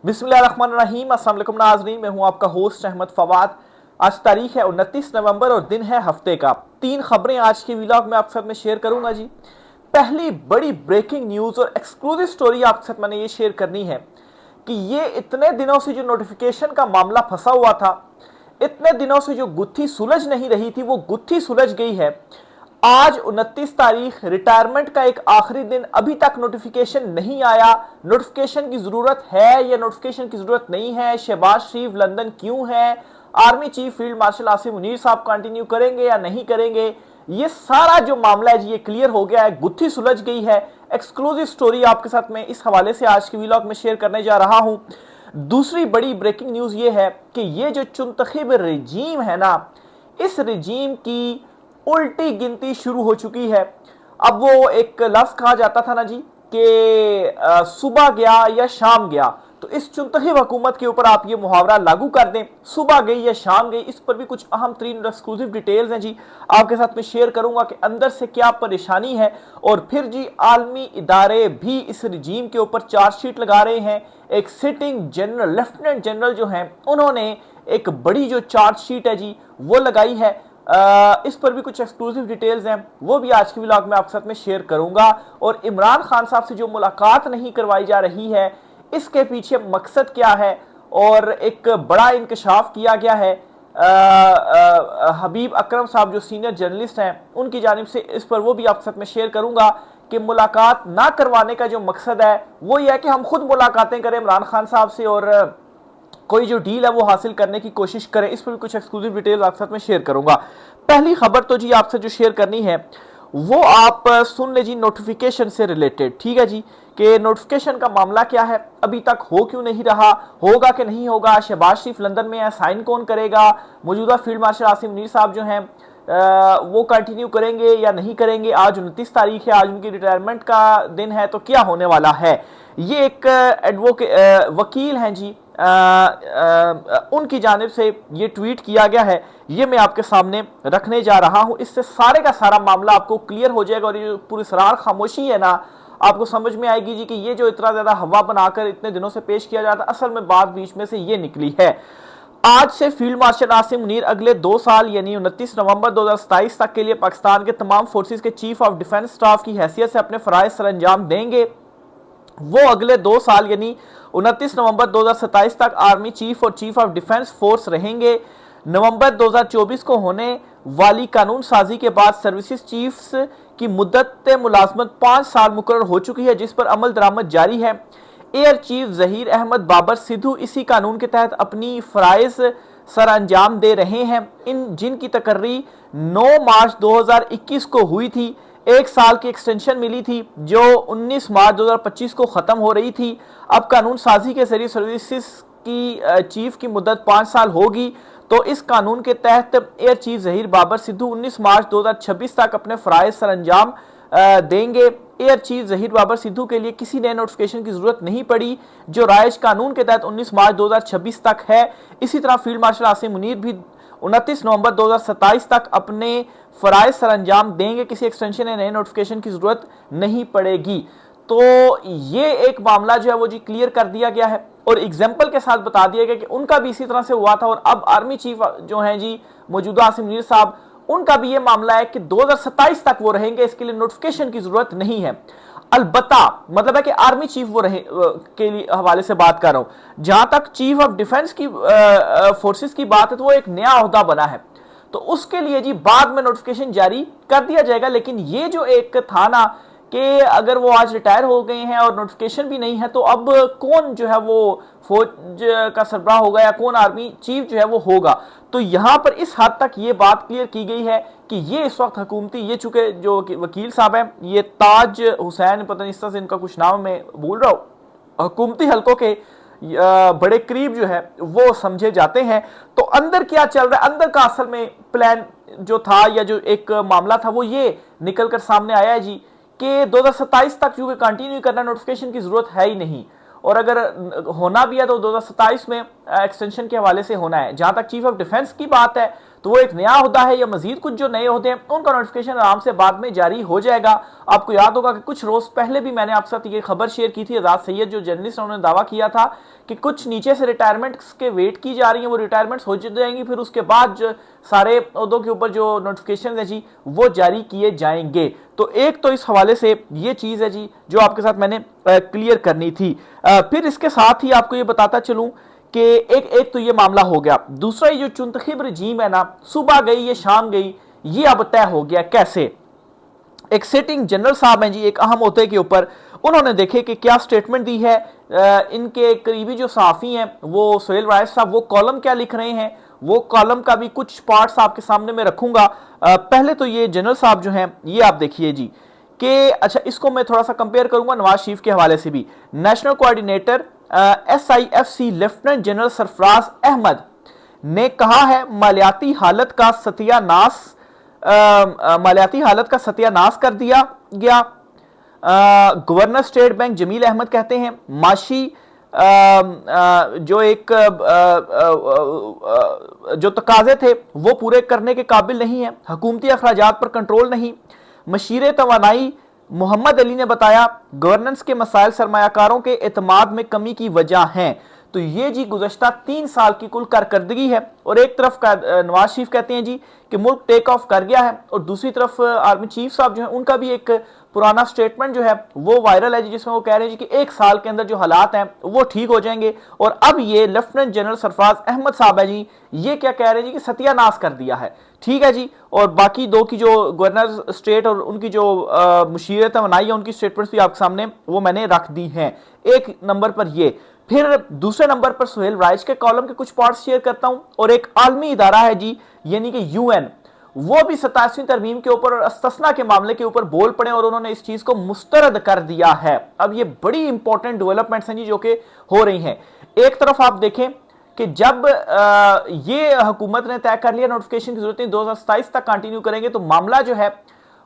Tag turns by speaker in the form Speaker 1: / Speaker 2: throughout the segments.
Speaker 1: बिस्मिल्लाहिर्रहमानिर्रहीम। अस्सलाम वालेकुम नाज़रीन, मैं हूं आपका होस्ट अहमद फवाद। आज तारीख है 29 नवंबर और दिन है हफ्ते का। 3 खबरें आज के व्लॉग में आपके साथ में शेयर करूंगा जी। पहली बड़ी ब्रेकिंग न्यूज़ और एक्सक्लूसिव स्टोरी आपके साथ मैंने ये शेयर करनी है कि ये इतने दिनों से जो नोटिफिकेशन का मामला फंसा हुआ था, इतने दिनों से जो गुत्थी सुलझ नहीं रही थी, वो गुत्थी सुलझ गई है। आज 29 तारीख, रिटायरमेंट का एक आखिरी दिन, अभी तक नोटिफिकेशन नहीं आया। नोटिफिकेशन की जरूरत है या नोटिफिकेशन की जरूरत नहीं है, शहबाज शरीफ लंदन क्यों है, army chief field marshal Asim Munir साहब कंटिन्यू करेंगे या नहीं करेंगे, ये सारा जो मामला है जी ये क्लियर हो गया है, गुत्थी सुलझ गई है। एक्सक्लूसिव स्टोरी आपके साथ में इस हवाले से आज के व्लॉग में शेयर करने जा रहा हूं। दूसरी बड़ी ब्रेकिंग न्यूज ये है कि ये जो चुनतखिब रजीम है ना, इस रजीम की उल्टी गिनती शुरू हो चुकी है। अब वो एक लफ्ज कहा जाता था ना जी कि सुबह गया या शाम गया, तो इस चुनतखिब हुकूमत के ऊपर आप ये मुहावरा लागू कर दें, सुबह गई या शाम गई। इस पर भी कुछ अहम तरीन एक्सक्लूसिव डिटेल्स हैं जी, आपके साथ में शेयर करूंगा कि अंदर से क्या परेशानी है। और फिर जी आलमी इदारे भी इस रजीम के ऊपर चार्जशीट लगा रहे हैं। एक सिटिंग जनरल, लेफ्टिनेंट जनरल जो हैं, उन्होंने एक बड़ी जो चार्जशीट है जी वो लगाई है। इस पर भी कुछ एक्सक्लूसिव डिटेल्स हैं, वो भी आज के व्लॉग में आपके साथ में शेयर करूंगा। और इमरान खान साहब से जो मुलाकात नहीं करवाई जा रही है, इसके पीछे मकसद क्या है, और एक बड़ा इंकशाफ किया गया है। हबीब अकरम साहब जो सीनियर जर्नलिस्ट हैं, उनकी जानिब से, इस पर वो भी आपके साथ में शेयर करूंगा कि मुलाकात ना करवाने का जो मकसद है वो ये है कि हम खुद मुलाकातें करें इमरान खान साहब से और कोई जो डील है वो हासिल करने की कोशिश करें। इस पर भी कुछ एक्सक्लूसिव डिटेल आपके साथ में शेयर करूंगा। पहली खबर तो जी आपसे जो शेयर करनी है वो आप सुन ले जी, नोटिफिकेशन से रिलेटेड। ठीक है जी, कि नोटिफिकेशन का मामला क्या है, अभी तक हो क्यों नहीं रहा, होगा कि नहीं होगा, शहबाज शरीफ लंदन में है, साइन कौन करेगा, मौजूदा फील्ड मार्शल आसिम मुनीर साहब जो हैं वो कंटिन्यू करेंगे या नहीं करेंगे। आज 29 तारीख है, आज उनकी रिटायरमेंट का दिन है, तो क्या होने वाला है। ये एक वकील हैं जी, उनकी जानिब से ये ट्वीट किया गया है, ये मैं आपके सामने रखने जा रहा हूं। इससे सारे का सारा मामला आपको क्लियर हो जाएगा और ये पूरी सरार खामोशी है ना, आपको समझ में आएगी जी कि ये जो इतना ज्यादा हवा बनाकर इतने दिनों से पेश किया जाता, असल में बात बीच में से ये निकली है। आज से फील्ड मार्शल आसिम मुनीर अगले 2 साल यानी 29 नवंबर 2027 तक के लिए पाकिस्तान के तमाम फोर्सेस के चीफ ऑफ डिफेंस स्टाफ की हैसियत से अपने फराइज सर अंजाम देंगे। वो अगले 2 साल यानी 29 नवंबर 2027 तक आर्मी चीफ और चीफ ऑफ डिफेंस फोर्स रहेंगे। नवंबर 2024 को होने वाली कानून साजी के बाद सर्विसेज चीफ्स की मुद्दत मुलाजमत 5 साल मुकर्रर हो चुकी है, जिस पर अमल दरामद जारी है। एयर चीफ जहीर अहमद बाबर सिद्धू इसी कानून के तहत अपनी फराइज सर अंजाम दे रहे हैं, जिनकी तकर्री 9 मार्च 2021 को हुई थी। 1 साल की एक्सटेंशन मिली थी जो 19 मार्च 2025 को खत्म हो रही थी। अब कानून साजी के जरिए सर्विसेज की चीफ की मुद्दत 5 साल होगी। तो इस कानून के तहत एयर चीफ जहीर बाबर सिद्धू 19 मार्च 2026 तक अपने फराइज सर अंजाम देंगे। एयर चीफ जहीर बाबर सिद्धू के लिए किसी नए नोटिफिकेशन की जरूरत नहीं पड़ी, जो राइज कानून के तहत 19 मार्च 2026 तक है। इसी तरह फील्ड मार्शल आसिम मुनीर भी 29 नवंबर 2027 तक अपने फराइज सर अंजाम देंगे, किसी एक्सटेंशन या नए नोटिफिकेशन की जरूरत नहीं पड़ेगी। तो ये एक मामला जो है वो जी क्लियर कर दिया गया है और एग्जाम्पल के साथ बता दिया गया कि उनका भी इसी तरह से हुआ था। और अब आर्मी चीफ जो हैं जी मौजूदा आसिम मुनीर साहब, उनका भी ये मामला है कि 2027 तक वो रहेंगे, इसके लिए नोटिफिकेशन की जरूरत नहीं है। अलबत्ता मतलब है कि आर्मी चीफ वो रहे के लिए हवाले से बात कर रहा हूं। जहां तक चीफ ऑफ डिफेंस की फोर्सेस की बात है, तो वो एक नया ओहदा बना है, तो उसके लिए जी बाद में नोटिफिकेशन जारी कर दिया जाएगा। लेकिन ये जो एक था ना कि अगर वो आज रिटायर हो गए हैं और नोटिफिकेशन भी नहीं है, तो अब कौन जो है वो फौज का सरबराह होगा या कौन आर्मी चीफ जो है वो होगा। तो यहां पर इस हद तक ये बात क्लियर की गई है कि ये इस वक्त हुकूमती, ये चूंकि जो वकील साहब हैं, ये ताज हुसैन, पता नहीं इस तरह से इनका कुछ नाम मैं भूल रहा हूं, हुकूमती हलकों के बड़े करीब जो है वो समझे जाते हैं। तो अंदर क्या चल रहा है, अंदर का असल में प्लान जो था या जो एक मामला था वो ये निकल कर सामने आया है जी कि 2027 तक जो कंटिन्यू करना, नोटिफिकेशन की जरूरत है ही नहीं, और अगर होना भी है तो 2027 में एक्सटेंशन के हवाले से होना है। जहां तक चीफ ऑफ डिफेंस की बात है तो वो एक नया होता है या मजीद कुछ जो नए होते हैं उनका नोटिफिकेशन आराम से बाद में जारी हो जाएगा। आपको याद होगा कि कुछ रोज पहले भी मैंने आपके साथ ये खबर शेयर की थी, आजाद सैयद जो जर्नलिस्ट उन्होंने दावा किया था कि कुछ नीचे से रिटायरमेंट्स के वेट की जा रही है, वो रिटायरमेंट्स हो जाएंगी, फिर उसके बाद जो सारे पदों के ऊपर जो नोटिफिकेशन है जी वो जारी किए जाएंगे। तो एक तो इस हवाले से ये चीज है जी जो आपके साथ मैंने क्लियर करनी थी। फिर इसके साथ ही आपको ये बताता चलूं कि एक तो ये मामला हो गया। दूसरा ये जो चुंतखिब रजीम है ना, सुबह गई ये शाम गई, ये अब तय हो गया कैसे। एक सिटिंग जनरल साहब हैं जी एक अहम ओहदे के ऊपर, उन्होंने देखे कि क्या स्टेटमेंट दी है। इनके करीबी जो सहाफ़ी हैं वो सुहेल राइस साहब, वो कॉलम क्या लिख रहे हैं, वो कॉलम का भी कुछ पार्ट्स आपके सामने मैं रखूंगा। पहले तो ये जनरल साहब जो हैं ये आप देखिए जी कि अच्छा, इसको मैं थोड़ा सा कंपेयर करूंगा नवाज शरीफ के हवाले से भी। National coordinator SIFC lieutenant general Sarfraz Ahmed ने कहा है मालियाती हालत का सत्यानाश कर दिया गया। Governor State Bank Jameel Ahmed कहते हैं माशी जो एक जो तकाजे थे वो पूरे करने के काबिल नहीं है, हुकूमती अखराजात पर कंट्रोल नहीं। मशीर तवानाई मोहम्मद अली ने बताया गवर्नेंस के मसाइल सरमायाकारों के एतमाद में कमी की वजह हैं। तो ये जी गुज़श्ता 3 साल की कुल कारकर्दगी है। और एक तरफ नवाज शरीफ कहते हैं जी कि मुल्क टेक ऑफ कर गया है, और दूसरी तरफ आर्मी चीफ साहब जो है उनका भी एक पुराना स्टेटमेंट जो है वो वायरल है जी, जिसमें वो कह रहे हैं जी कि 1 साल के अंदर जो हालात हैं वो ठीक हो जाएंगे। और अब ये लेफ्टिनेंट जनरल सरफराज अहमद साहब है जी, ये क्या कह रहे हैं जी कि सत्यानाश कर दिया है। ठीक है जी। और बाकी दो की जो गवर्नर स्टेट और उनकी जो मुशीर तवानाई है उनकी स्टेटमेंट्स भी आपके सामने वो मैंने रख दी हैं। एक नंबर पर ये, फिर दूसरे नंबर पर सुहेल राइज के कॉलम के कुछ पार्ट्स शेयर करता हूं। और एक आलमी इदारा है जी यानी कि UN, वो भी 27वीं तरमीम के ऊपर और अस्तस्ना के मामले के ऊपर बोल पड़े और उन्होंने इस चीज को मुस्तरद कर दिया है। अब ये बड़ी इंपॉर्टेंट डेवलपमेंट्स हैं जी जो कि हो रही हैं। एक तरफ आप देखें कि जब ये हुकूमत ने तय कर लिया नोटिफिकेशन की जरूरत नहीं, 2027 तक कंटिन्यू करेंगे, तो मामला जो है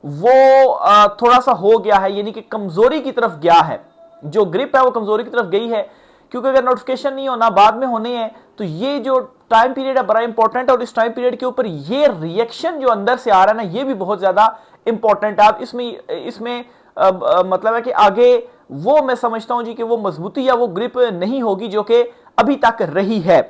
Speaker 1: वो थोड़ा सा हो गया है, यानी कि कमजोरी की तरफ गया है। जो ग्रिप है वो कमजोरी की तरफ गई है, क्योंकि अगर नोटिफिकेशन नहीं होना बाद में होने हैं तो ये जो टाइम पीरियड है बड़ा इंपॉर्टेंट है। और इस टाइम पीरियड के ऊपर ये रिएक्शन जो अंदर से आ रहा है ना, ये भी बहुत ज्यादा इंपॉर्टेंट है। अब इसमें मतलब है कि आगे वो मैं समझता हूं जी कि वो मजबूती या वो ग्रिप नहीं होगी जो कि अभी तक रही है।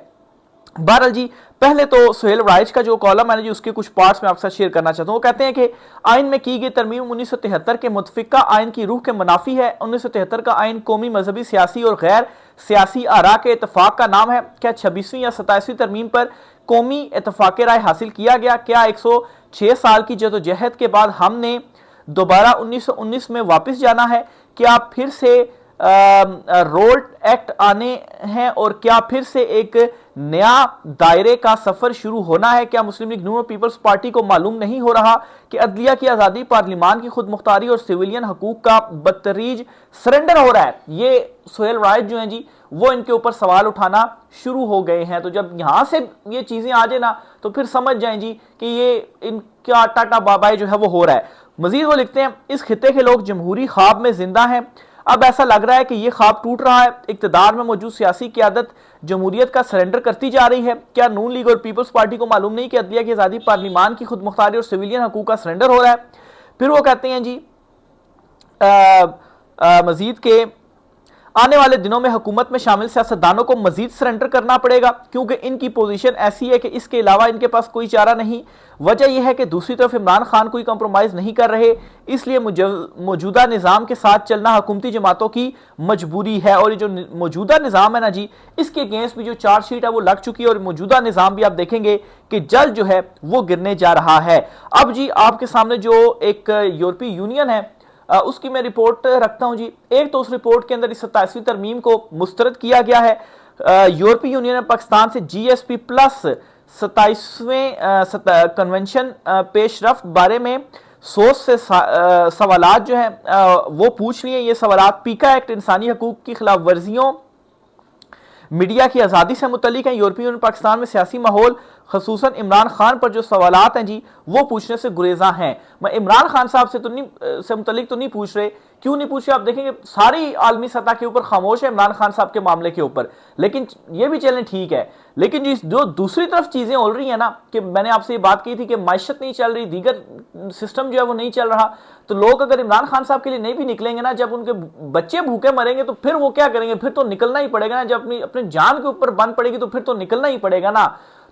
Speaker 1: बहरहाल जी, पहले तो सुहेल राइज का जो कॉलम है ना जी उसके कुछ पार्ट्स में आपके साथ शेयर करना चाहता हूं। वो कहते हैं कि आइन में की गई तरमीम 1973 के मुतफिका आइन की रूह के मुनाफी है। 1973 का आइन कौमी, मजहबी, सियासी और गैर सियासी आरा के इतफाक का नाम है। क्या 26वीं या 27वीं तरमीम पर कौमी इतफाक राय हासिल किया गया? क्या 106 साल की जदोजहद के बाद हमने दोबारा 1919 में वापस जाना है? क्या फिर से रोल्ड एक्ट आने हैं और क्या फिर से एक नया दायरे का सफर शुरू होना है? क्या मुस्लिम लीग नून और पीपल्स पार्टी को मालूम नहीं हो रहा कि अदलिया की आजादी, पार्लिमान की खुद मुख्तारी और सिविलियन हकूक का बदतरीज सरेंडर हो रहा है? ये सुहेल राइज जो हैं जी वो इनके ऊपर सवाल उठाना शुरू हो गए हैं। तो जब यहां से ये चीजें आ जाए ना तो फिर समझ जाएं जी कि ये इनका टाटा बाबाई जो है वो हो रहा है। मजीद वो लिखते हैं इस खित्ते के लोग जमहूरी ख्वाब में जिंदा हैं। अब ऐसा लग रहा है कि यह ख्वाब टूट रहा है। इक्तदार में मौजूद सियासी क़यादत जमहूरियत का सरेंडर करती जा रही है। क्या नून लीग और पीपल्स पार्टी को मालूम नहीं कि अदलिया की आज़ादी, पार्लिमान की खुद मुख्तारी और सिविलियन हकूक का सरेंडर हो रहा है? फिर वो कहते हैं जी मजीद के आने वाले दिनों में हुकूमत में शामिल सियासतदानों को मजीद सरेंडर करना पड़ेगा, क्योंकि इनकी पोजीशन ऐसी है कि इसके अलावा इनके पास कोई चारा नहीं। वजह यह है कि दूसरी तरफ इमरान खान कोई कंप्रोमाइज नहीं कर रहे, इसलिए मौजूदा निज़ाम के साथ चलना हुकूमती जमातों की मजबूरी है। और ये जो मौजूदा निज़ाम है ना जी, इसके अगेंस्ट भी जो चार्जशीट है वो लग चुकी है और मौजूदा निज़ाम भी आप देखेंगे कि जल्द जो है वो गिरने जा रहा है। अब जी आपके सामने जो एक यूरोपीय यूनियन है उसकी मैं रिपोर्ट रखता हूं जी। एक तो उस रिपोर्ट के अंदर इस 27वीं तरमीम को मुस्तरद किया गया है। यूरोपीय यूनियन ने पाकिस्तान से GSP प्लस 27वें कन्वेंशन पेशरफ्त बारे में 100 से सवालात जो है वो पूछ लिए। ये सवालात पीका एक्ट, इंसानी हकूक की खिलाफ वर्जियों, मीडिया की आज़ादी से मुतल्लिक हैं। यूरोपीय यूनियन पाकिस्तान में सियासी माहौल, खसूसन इमरान खान पर जो सवालात हैं जी वो पूछने से गुरेजा हैं। मैं इमरान खान साहब से मुतल्लिक तो नहीं पूछ रहे, क्यों नहीं पूछ रहे? आप देखेंगे सारी आलमी सतह के ऊपर खामोश है इमरान खान साहब के मामले के ऊपर। लेकिन ये भी चलें, ठीक है, लेकिन जो दूसरी तरफ चीजें हो रही है ना, कि मैंने आपसे ये बात की थी कि माइशत नहीं चल रही, दीगर सिस्टम जो है वो नहीं चल रहा, तो लोग अगर इमरान खान साहब के लिए नहीं भी निकलेंगे ना, जब उनके बच्चे भूखे मरेंगे तो फिर वो क्या करेंगे? फिर तो निकलना ही पड़ेगा ना। जब अपनी जान के ऊपर बंद पड़ेगी तो फिर तो निकलना ही पड़ेगा ना।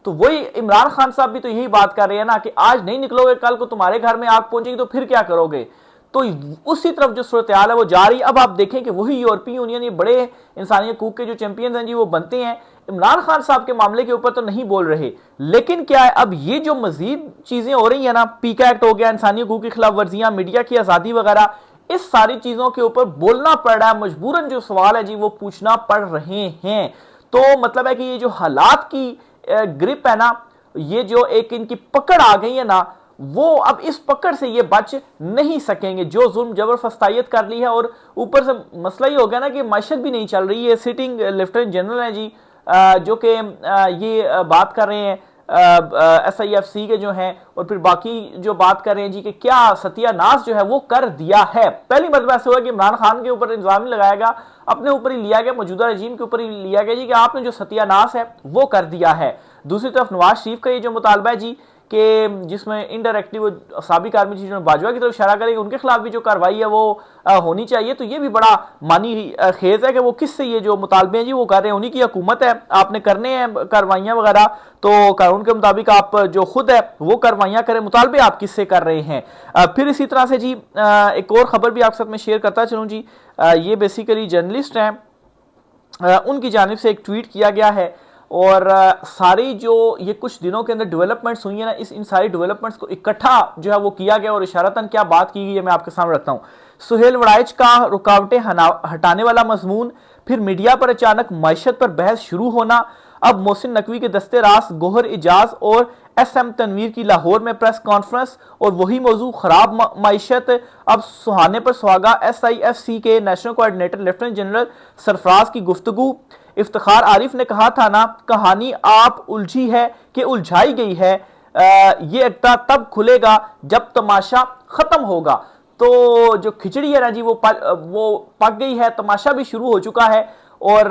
Speaker 1: तो वही इमरान खान साहब भी तो यही बात कर रहे हैं ना कि आज नहीं निकलोगे, कल को तुम्हारे घर में आग पहुंचेगी तो फिर क्या करोगे? तो उसी तरफ जो सूरत हाल है वो जा रही। अब आप देखें कि वही यूरोपीय यूनियन, ये बड़े इंसानी हकूक के जो चैंपियंस हैं जी, वो बनते हैं, इमरान खान साहब के मामले के ऊपर तो नहीं बोल रहे। लेकिन क्या है, अब ये जो मजीद चीजें हो रही है ना, पीका एक्ट हो गया, इंसानी हकूक की खिलाफ वर्जियां, मीडिया की आजादी वगैरह, इस सारी चीजों के ऊपर बोलना पड़ रहा है, मजबूरन जो सवाल है जी वो पूछना पड़ रहे हैं। तो मतलब है कि ये जो हालात की ग्रिप है ना, ये जो एक इनकी पकड़ आ गई है ना, वो अब इस पकड़ से ये बच नहीं सकेंगे। जो जुल्म जबरदस्तायत कर ली है, और ऊपर से मसला ही हो गया ना कि माशत भी नहीं चल रही है। सिटिंग लेफ्टिनेंट जनरल है जी, जो कि ये बात कर रहे हैं SIFC के जो हैं, और फिर बाकी जो बात कर रहे हैं जी कि क्या सत्यानाश जो है वो कर दिया है। पहली मरतबा ऐसा हुआ कि इमरान खान के ऊपर इल्जाम नहीं लगाया गया, अपने ऊपर ही लिया गया, मौजूदा रजीम के ऊपर ही लिया गया जी कि आपने जो सत्यानाश है वो कर दिया है। दूसरी तरफ नवाज शरीफ का ये जो मुतालबा है जी कि जिसमें इनडायरेक्टली वो साबिक आर्मी चीफ बाजवा की तरफ इशारा करेंगे, उनके खिलाफ भी जो कार्रवाई है वो होनी चाहिए। तो ये भी बड़ा मानी खेज है कि वो किससे ये जो मुतालबे हैं जी वो कर रहे हैं, उन्हीं की हुकूमत है, आपने करने हैं कार्रवाइयां वगैरह, तो कानून के मुताबिक आप जो खुद है वो कार्रवाइयां करें, मुतालबे आप किससे कर रहे हैं। फिर इसी तरह से जी एक और खबर भी आपके साथ में शेयर करता चलूँ जी, ये बेसिकली जर्नलिस्ट हैं, उनकी जानिब से एक ट्वीट किया गया है, और सारी जो ये कुछ दिनों के अंदर डेवलपमेंट्स हुई है ना, इन सारी डेवलपमेंट्स को इकट्ठा जो है वो किया गया, और इशारतन क्या बात की गई है मैं आपके सामने रखता हूं। सुहेल वड़ाइच का रुकावटें हटाने वाला मजमून, फिर मीडिया पर अचानक मैशत पर बहस शुरू होना, अब मोहसिन नकवी के दस्ते रास गोहर इजाज और SM तनवीर की लाहौर में प्रेस कॉन्फ्रेंस, और वही मौजू खराब मैशत, अब सुहाने पर सुहागा SIFC के national coordinator lieutenant general Sarfaraz की गुफ्तगू। इफ्तिखार आरिफ ने कहा था ना, कहानी आप उलझी है कि उलझाई गई है, ये अड्डा तब खुलेगा जब तमाशा खत्म होगा। तो जो खिचड़ी है ना जी वो पक गई है, तमाशा भी शुरू हो चुका है, और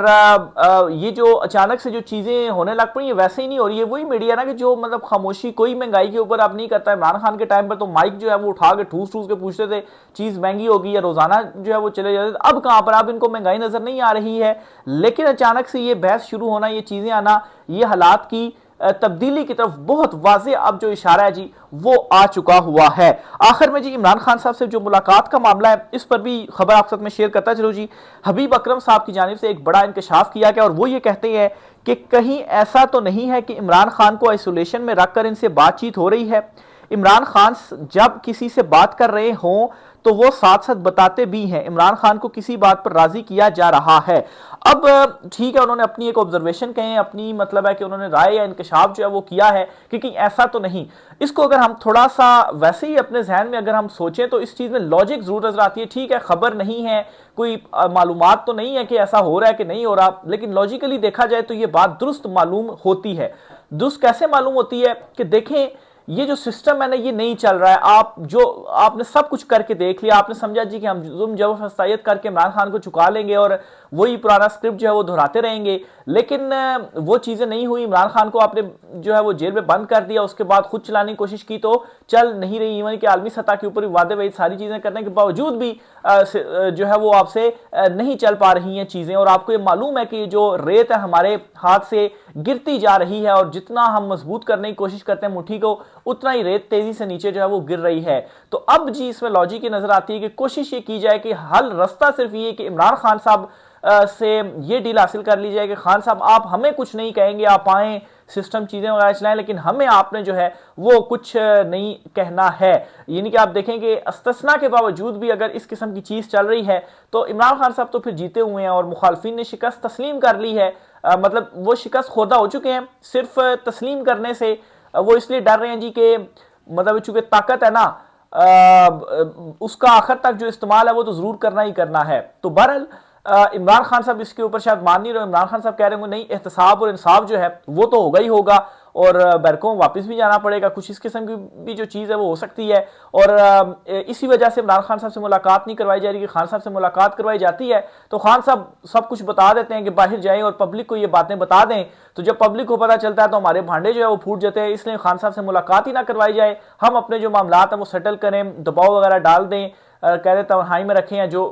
Speaker 1: ये जो अचानक से जो चीजें होने लग पड़ी है वैसे ही नहीं हो रही है। वही मीडिया ना कि जो मतलब खामोशी, कोई महंगाई के ऊपर अब नहीं करता। इमरान खान के टाइम पर तो माइक जो है वो उठा के ठूस ठूस के पूछते थे चीज महंगी होगी, या रोजाना जो है वो चले जाते थे। अब कहां पर, अब इनको महंगाई नजर नहीं आ रही है, लेकिन अचानक से ये बहस शुरू होना, ये चीजें आना, ये हालात की तब्दीली की तरफ बहुत वाज़े अब जो इशारा है जी वो आ चुका हुआ है। आखिर में जी इमरान खान साहब से जो मुलाकात का मामला है, इस पर भी खबर आप साथ में शेयर करता चलो जी। हबीब अकरम साहब की जानिब से एक बड़ा इंकशाफ किया गया, और वो ये कहते हैं कि कहीं ऐसा तो नहीं है कि इमरान खान को आइसोलेशन में रखकर इनसे बातचीत हो रही है। इमरान खान जब किसी से बात कर रहे हों तो वो साथ साथ बताते भी हैं इमरान खान को किसी बात पर राजी किया जा रहा है। अब ठीक है, उन्होंने अपनी एक ऑब्जर्वेशन कहे, अपनी मतलब है कि उन्होंने राय या इंकशाफ जो है वो किया है कि कहीं ऐसा तो नहीं। इसको अगर हम थोड़ा सा वैसे ही अपने जहन में अगर हम सोचें तो इस चीज में लॉजिक जरूर नजर आती है। ठीक है, खबर नहीं है, कोई मालूमात तो नहीं है कि ऐसा हो रहा है कि नहीं हो रहा, लेकिन लॉजिकली देखा जाए तो ये बात दुरुस्त मालूम होती है। दुरुस्त कैसे मालूम होती है कि देखें, ये जो सिस्टम है ना ये नहीं चल रहा है। आपने सब कुछ करके देख लिया, आपने समझा जी कि हम जुल्म जबरदस्तियत करके इमरान खान को चुका लेंगे और वही पुराना स्क्रिप्ट जो है वो दोहराते रहेंगे, लेकिन वो चीजें नहीं हुई। इमरान खान को आपने जो है वो जेल में बंद कर दिया, उसके बाद खुद चलाने की कोशिश की तो चल नहीं रही। इवन कि आलमी सतह के ऊपर वादे वही सारी चीजें करने के बावजूद भी जो है वो आपसे नहीं चल पा रही हैं चीजें, और आपको ये मालूम है कि जो रेत है हमारे हाथ से गिरती जा रही है, और जितना हम मजबूत करने की कोशिश करते हैं मुट्ठी को, उतना ही रेत तेजी से नीचे जो है वो गिर रही है। तो अब जी इसमें लॉजिक ये नजर आती है कि कोशिश ये की जाए कि हल रास्ता सिर्फ ये कि इमरान खान साहब से ये डील हासिल कर ली जाए कि खान साहब आप हमें कुछ नहीं कहेंगे, आप आए सिस्टम चीजें वगैरह चलाएं, लेकिन हमें आपने जो है वो कुछ नहीं कहना है। यानी कि आप देखेंगे इस्तिस्ना के बावजूद भी अगर इस किस्म की चीज चल रही है तो इमरान खान साहब तो फिर जीते हुए हैं, और मुखालफिन ने शिकस्त तस्लीम कर ली है। मतलब वो शिकस्त खोदा हो चुके हैं, सिर्फ तस्लीम करने से वो इसलिए डर रहे हैं जी कि मतलब चूंकि ताकत है ना, उसका आखिर तक जो इस्तेमाल है वो तो जरूर करना ही करना है। तो बहरहाल इमरान खान साहब इसके ऊपर शायद मान नहीं रहे। इमरान खान साहब कह रहे हैं नहीं, एहतसाब और इंसाफ जो है वो तो होगा ही होगा, और बैरकों वापस भी जाना पड़ेगा, कुछ इस किस्म की भी जो चीज़ है वो हो सकती है। और इसी वजह से इमरान खान साहब से मुलाकात नहीं करवाई जा रही कि खान साहब से मुलाकात करवाई जाती है तो खान साहब सब कुछ बता देते हैं कि बाहर जाएं और पब्लिक को ये बातें बता दें, तो जब पब्लिक को पता चलता है तो हमारे भांडे जो है वो फूट जाते हैं। इसलिए खान साहब से मुलाकात ही ना करवाई जाए, हम अपने जो मामलात हैं वो सेटल करें, दबाव वगैरह डाल दें, कह दें तनहाई में रखें, हैं जो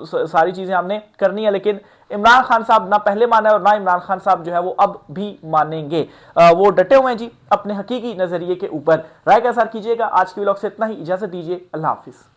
Speaker 1: सारी चीज़ें हमने करनी है। लेकिन इमरान खान साहब ना पहले माना और ना इमरान खान साहब जो है वो अब भी मानेंगे। वो डटे हुए हैं जी अपने हकीकी नज़रिए के ऊपर। राय का इज़हार कीजिएगा। आज की व्लॉग से इतना ही, इजाज़त दीजिए, अल्लाह हाफिज़।